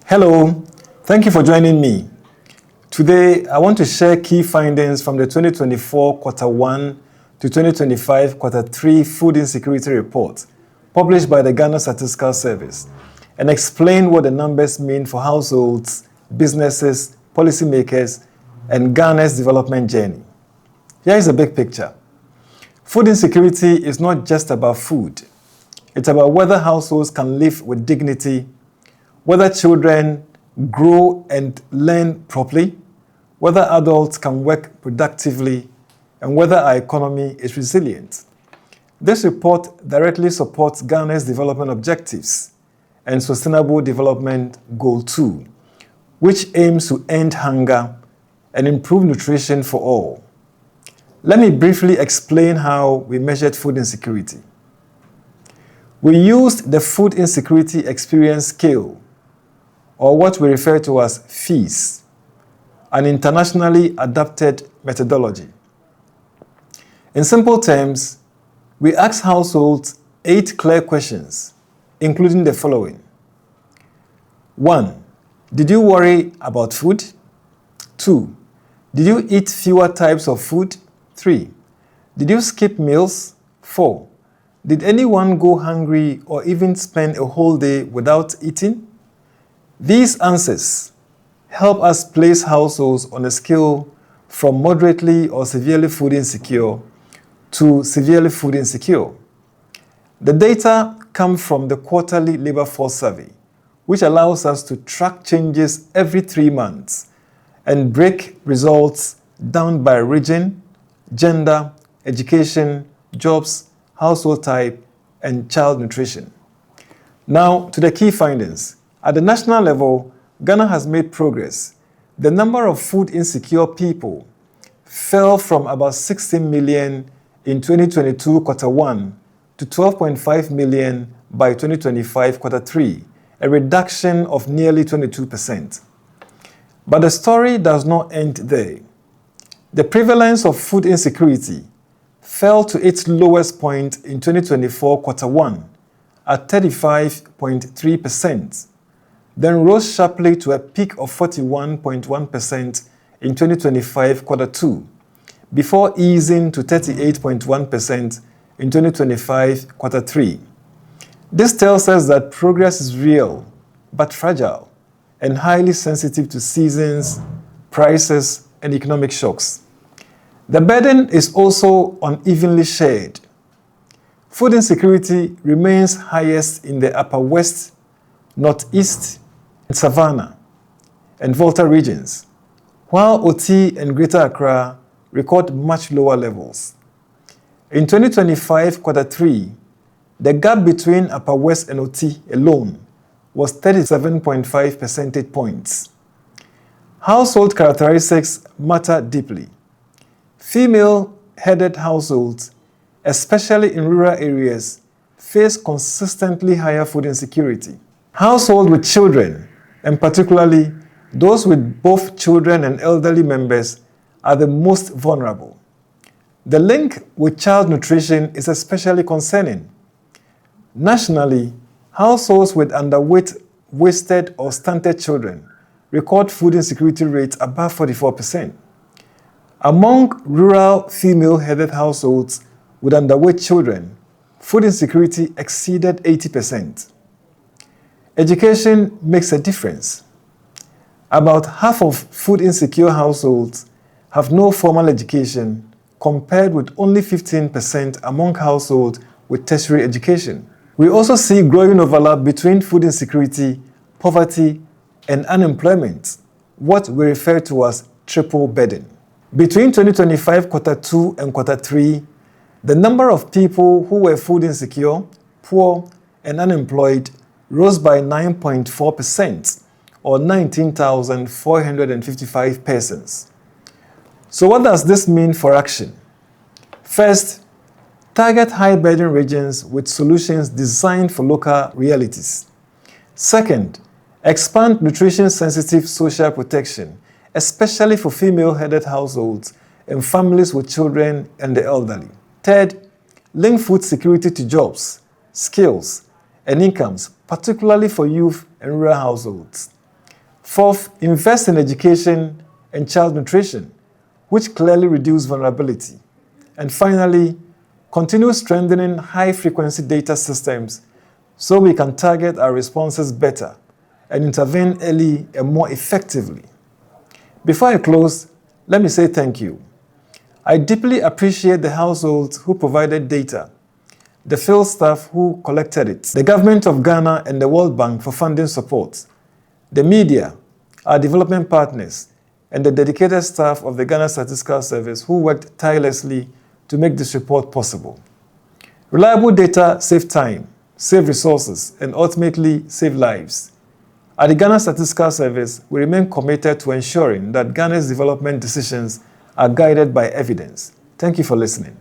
Hello, thank you for joining me. Today, I want to share key findings from the 2024 Quarter 1 to 2025 Quarter 3 Food Insecurity Report, published by the Ghana Statistical Service, and explain what the numbers mean for households, businesses, policymakers, and Ghana's development journey. Here is a big picture. Food insecurity is not just about food. It's about whether households can live with dignity, whether children grow and learn properly, whether adults can work productively, and whether our economy is resilient. This report directly supports Ghana's development objectives and Sustainable Development Goal 2, which aims to end hunger and improve nutrition for all. Let me briefly explain how we measured food insecurity. We used the Food Insecurity Experience Scale, or what we refer to as FEAS, an internationally adapted methodology. In simple terms, we asked households 8 clear questions, including the following. 1. Did you worry about food? 2. Did you eat fewer types of food? 3. Did you skip meals? 4. Did anyone go hungry or even spend a whole day without eating? These answers help us place households on a scale from moderately or severely food insecure to severely food insecure. The data come from the quarterly labor force survey, which allows us to track changes every 3 months and break results down by region, gender, education, jobs, household type, and child nutrition. Now to the key findings. At the national level, Ghana has made progress. The number of food insecure people fell from about 16 million in 2022 Quarter 1 to 12.5 million by 2025 Quarter 3, a reduction of nearly 22%. But the story does not end there. The prevalence of food insecurity fell to its lowest point in 2024 Quarter 1 at 35.3%. Then rose sharply to a peak of 41.1% in 2025 Quarter 2, before easing to 38.1% in 2025 Quarter 3. This tells us that progress is real, but fragile, and highly sensitive to seasons, prices, and economic shocks. The burden is also unevenly shared. Food insecurity remains highest in the Upper West, Northeast, Savannah, and Volta regions, while Oti and Greater Accra record much lower levels. In 2025 Quarter 3, the gap between Upper West and Oti alone was 37.5 percentage points. Household characteristics matter deeply. Female-headed households, especially in rural areas, face consistently higher food insecurity. Households with children, and particularly those with both children and elderly members, are the most vulnerable. The link with child nutrition is especially concerning. Nationally, households with underweight, wasted, or stunted children record food insecurity rates above 44%. Among rural female-headed households with underweight children, food insecurity exceeded 80%. Education makes a difference. About half of food insecure households have no formal education, compared with only 15% among households with tertiary education. We also see growing overlap between food insecurity, poverty, and unemployment, what we refer to as triple burden. Between 2025 Quarter 2 and Quarter 3, the number of people who were food insecure, poor, and unemployed rose by 9.4%, or 19,455 persons. So what does this mean for action? First, target high-burden regions with solutions designed for local realities. Second, expand nutrition-sensitive social protection, especially for female-headed households and families with children and the elderly. Third, link food security to jobs, skills, and incomes, particularly for youth and rural households. Fourth, invest in education and child nutrition, which clearly reduce vulnerability. And finally, continue strengthening high-frequency data systems so we can target our responses better and intervene early and more effectively. Before I close, let me say thank you. I deeply appreciate the households who provided data, the field staff who collected it, the government of Ghana and the World Bank for funding support, the media, our development partners, and the dedicated staff of the Ghana Statistical Service who worked tirelessly to make this report possible. Reliable data save time, save resources, and ultimately save lives. At the Ghana Statistical Service, we remain committed to ensuring that Ghana's development decisions are guided by evidence. Thank you for listening.